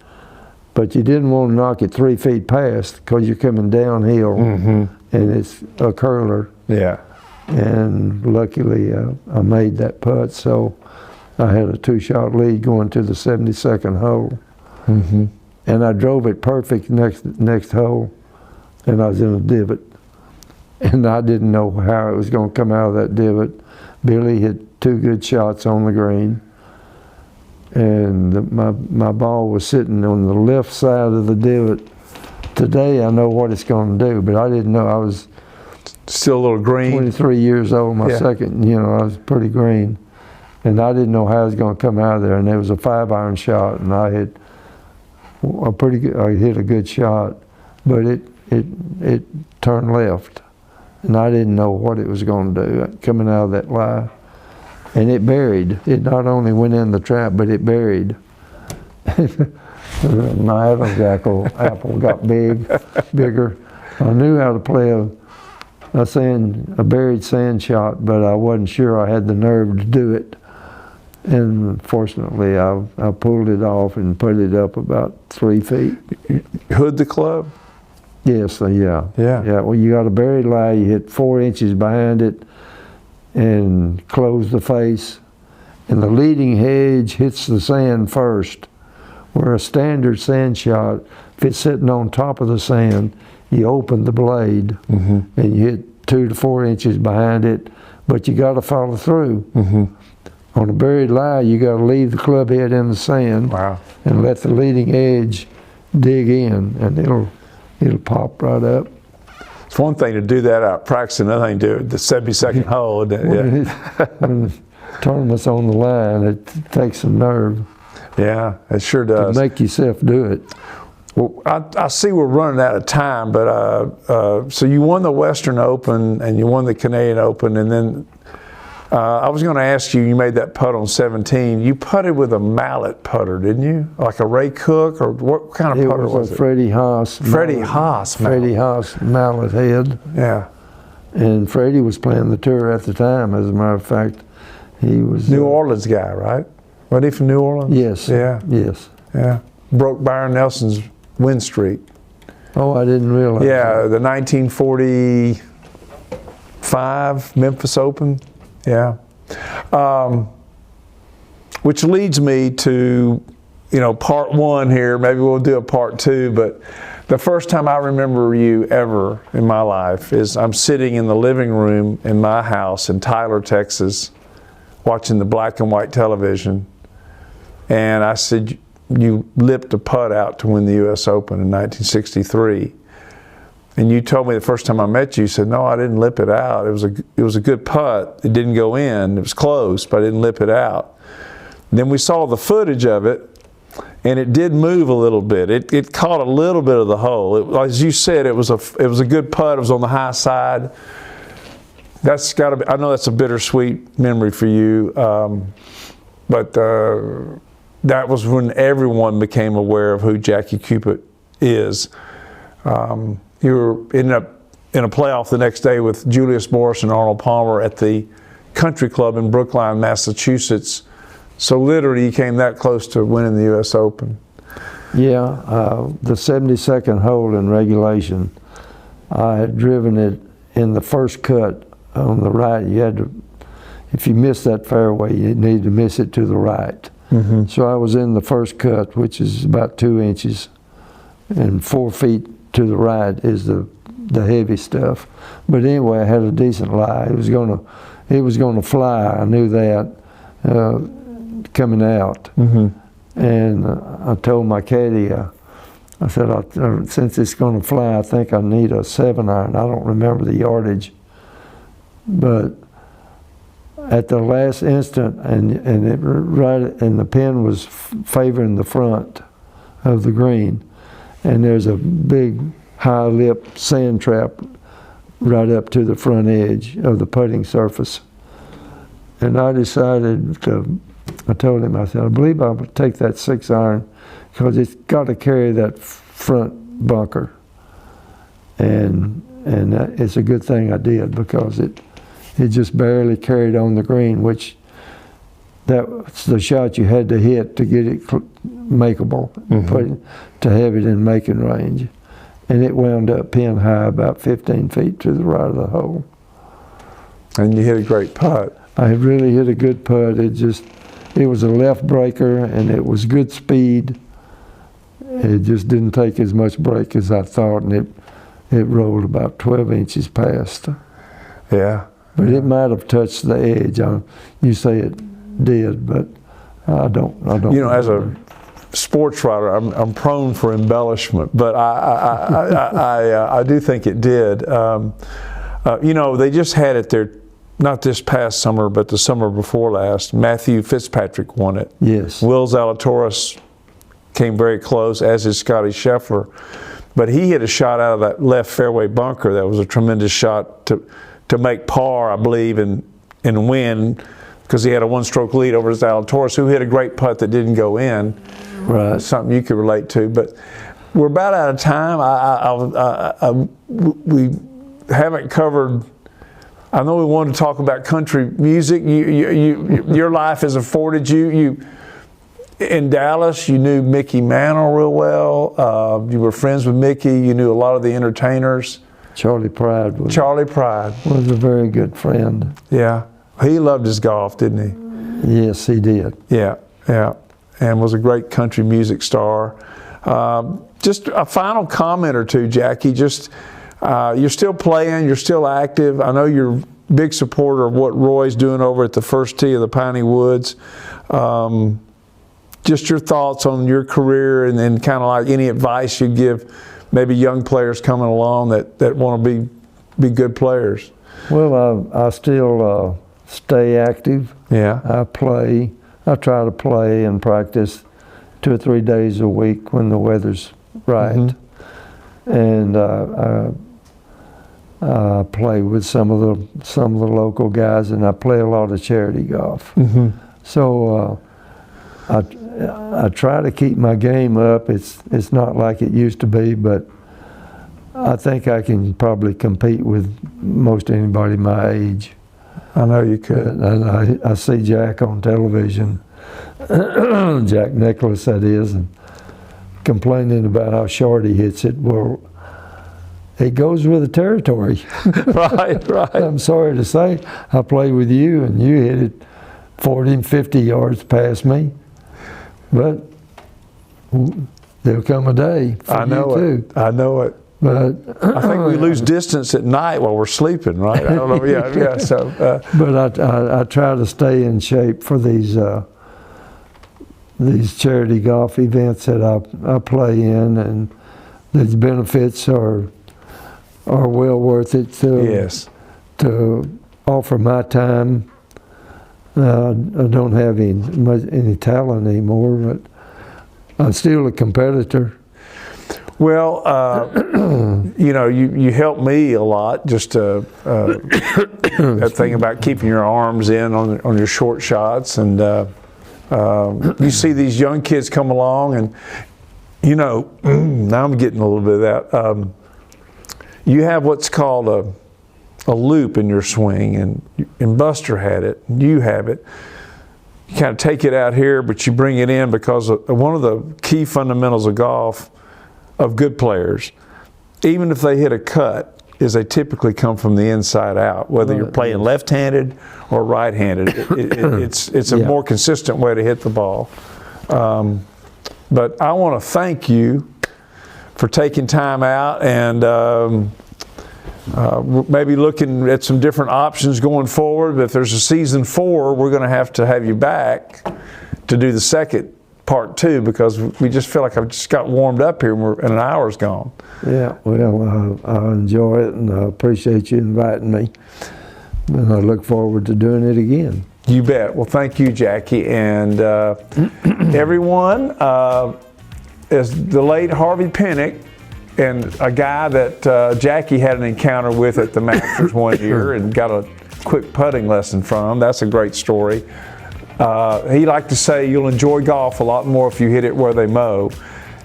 But you didn't want to knock it 3 feet past because you're coming downhill, and it's a curler. Yeah. And luckily, I made that putt, so I had a 2-shot lead going to the 72nd hole. And I drove it perfect next hole, and I was in a divot. And I didn't know how it was going to come out of that divot. Billy hit 2 good shots on the green, and my ball was sitting on the left side of the divot. Today I know what it's going to do, but I didn't know. I was still a little green. 23 years old, my second, I was pretty green. And I didn't know how it was going to come out of there. And there was a 5-iron shot, and I hit a good shot, but it turned left. And I didn't know what it was going to do coming out of that lie. And it buried. It not only went in the trap, but it buried. My Adam's apple got bigger. I knew how to play a buried sand shot, but I wasn't sure I had the nerve to do it. And fortunately, I pulled it off and put it up about 3 feet. Hood the club? Yes, yeah. Well, you got a buried lie, you hit 4 inches behind it and close the face. And the leading edge hits the sand first. Where a standard sand shot, if it's sitting on top of the sand, you open the blade and you hit 2 to 4 inches behind it, but you got to follow through. On a buried lie, you got to leave the club head in the sand and let the leading edge dig in, and it'll pop right up. It's one thing to do that out practicing, another thing to do it the 72nd hole. When the tournament's on the line, it takes some nerve. Yeah, it sure does. To make yourself do it. Well, I see we're running out of time, but so you won the Western Open and you won the Canadian Open, and then I was going to ask you, you made that putt on 17. You putted with a mallet putter, didn't you? Like a Ray Cook, or what kind of putter was it? Freddie Haas. Freddie Haas. Freddie Haas mallet head. Yeah. And Freddie was playing the tour at the time, as a matter of fact. He was New Orleans guy, right? Wasn't he from New Orleans? Yes. Yeah. Yes. Yeah. Broke Byron Nelson's win streak. Oh, I didn't realize Yeah, the 1945 Memphis Open. Yeah. Which leads me to, part 1 here. Maybe we'll do a part 2, but the first time I remember you ever in my life is I'm sitting in the living room in my house in Tyler, Texas, watching the black and white television, and I said, you lipped a putt out to win the U.S. Open in 1963. And you told me the first time I met you said, no, I didn't lip it out. It was a good putt. It didn't go in. It was close, but I didn't lip it out. And then we saw the footage of it, and it did move a little bit. It caught a little bit of the hole. As you said, it was a good putt. It was on the high side. That's got to be. I know that's a bittersweet memory for you, but that was when everyone became aware of who Jacky Cupit is. You ended up in a playoff the next day with Julius Morris and Arnold Palmer at the Country Club in Brookline, Massachusetts. So literally, you came that close to winning the U.S. Open. Yeah, the 72nd hole in regulation, I had driven it in the first cut on the right. You had to, if you missed that fairway, you needed to miss it to the right. Mm-hmm. So I was in the first cut, which is about 2 inches, and 4 feet to the right is the heavy stuff. But anyway, I had a decent lie. It was gonna fly. I knew that coming out. Mm-hmm. And I told my caddy, I said, since it's going to fly, I think I need a 7-iron. I don't remember the yardage, but at the last instant, and the pin was favoring the front of the green, and there's a big high lip sand trap right up to the front edge of the putting surface, and I decided to. I told him, I said, I believe I would take that 6-iron because it's got to carry that front bunker. And it's a good thing I did, because it just barely carried on the green, which that's the shot you had to hit to get it makeable, mm-hmm. To have it in making range. And it wound up pin high about 15 feet to the right of the hole. And you hit a great putt. I really hit a good putt. It was a left breaker, and it was good speed. It just didn't take as much break as I thought, and it rolled about 12 inches past. Yeah. But it might have touched the edge. You say it did, but I don't. You know, as a sports writer, I'm prone for embellishment, but I do think it did. You know, they just had it there. Not this past summer, but the summer before last. Matthew Fitzpatrick won it. Yes. Will Zalatoris came very close, as is Scotty Scheffler. But he hit a shot out of that left fairway bunker that was a tremendous shot to make par, I believe, and win, because he had a one-stroke lead over Zalatoris, who hit a great putt that didn't go in. Right. Something you could relate to. But we're about out of time. We haven't covered. I know we wanted to talk about country music. Your life has afforded you. In Dallas, you knew Mickey Mantle real well. You were friends with Mickey. You knew a lot of the entertainers. Charlie Pride was a very good friend. Yeah, he loved his golf, didn't he? Yes, he did. Yeah, and was a great country music star. Just a final comment or two, Jacky. You're still playing, you're still active. I know you're a big supporter of what Roy's doing over at the first tee of the Piney Woods. Just your thoughts on your career, and then kind of like any advice you'd give maybe young players coming along that want to be good players. Well, I still stay active. Yeah. I try to play and practice 2 or 3 days a week when the weather's right. Mm-hmm. And I play with some of the local guys, and I play a lot of charity golf. Mm-hmm. So I try to keep my game up. It's not like it used to be, but I think I can probably compete with most anybody my age. I know you could. And I see Jack on television, Jack Nicklaus that is, and complaining about how short he hits it. Well, it goes with the territory. Right. I'm sorry to say, I played with you, and you hit it 40 and 50 yards past me. But there'll come a day for I know you it. I know it. But I think we lose distance at night while we're sleeping, right? I don't know. Yeah. So, but I try to stay in shape for these charity golf events that I play in, and the benefits are well worth it to offer my time. I don't have any talent anymore, but I'm still a competitor. Well, you helped me a lot. Just that thing about keeping your arms in on your short shots, and you see these young kids come along, and now I'm getting a little bit of that. you have what's called a loop in your swing, and Buster had it, and you have it. You kind of take it out here, but you bring it in because one of the key fundamentals of golf of good players, even if they hit a cut, is they typically come from the inside out, whether you're playing left-handed or right-handed. It's a more consistent way to hit the ball. But I want to thank you for taking time out and maybe looking at some different options going forward. But if there's a season 4, we're going to have you back to do the second part 2, because we just feel like I've just got warmed up here and an hour's gone. Yeah, well, I enjoy it, and I appreciate you inviting me. And I look forward to doing it again. You bet. Well, thank you, Jacky. And everyone, is the late Harvey Pinnock, and a guy that Jacky had an encounter with at the Masters one year and got a quick putting lesson from. That's a great story. He liked to say you'll enjoy golf a lot more if you hit it where they mow.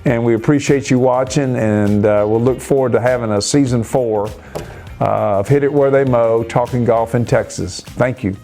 And we appreciate you watching, and we'll look forward to having a season 4 of Hit It Where They Mow, Talking Golf in Texas. Thank you.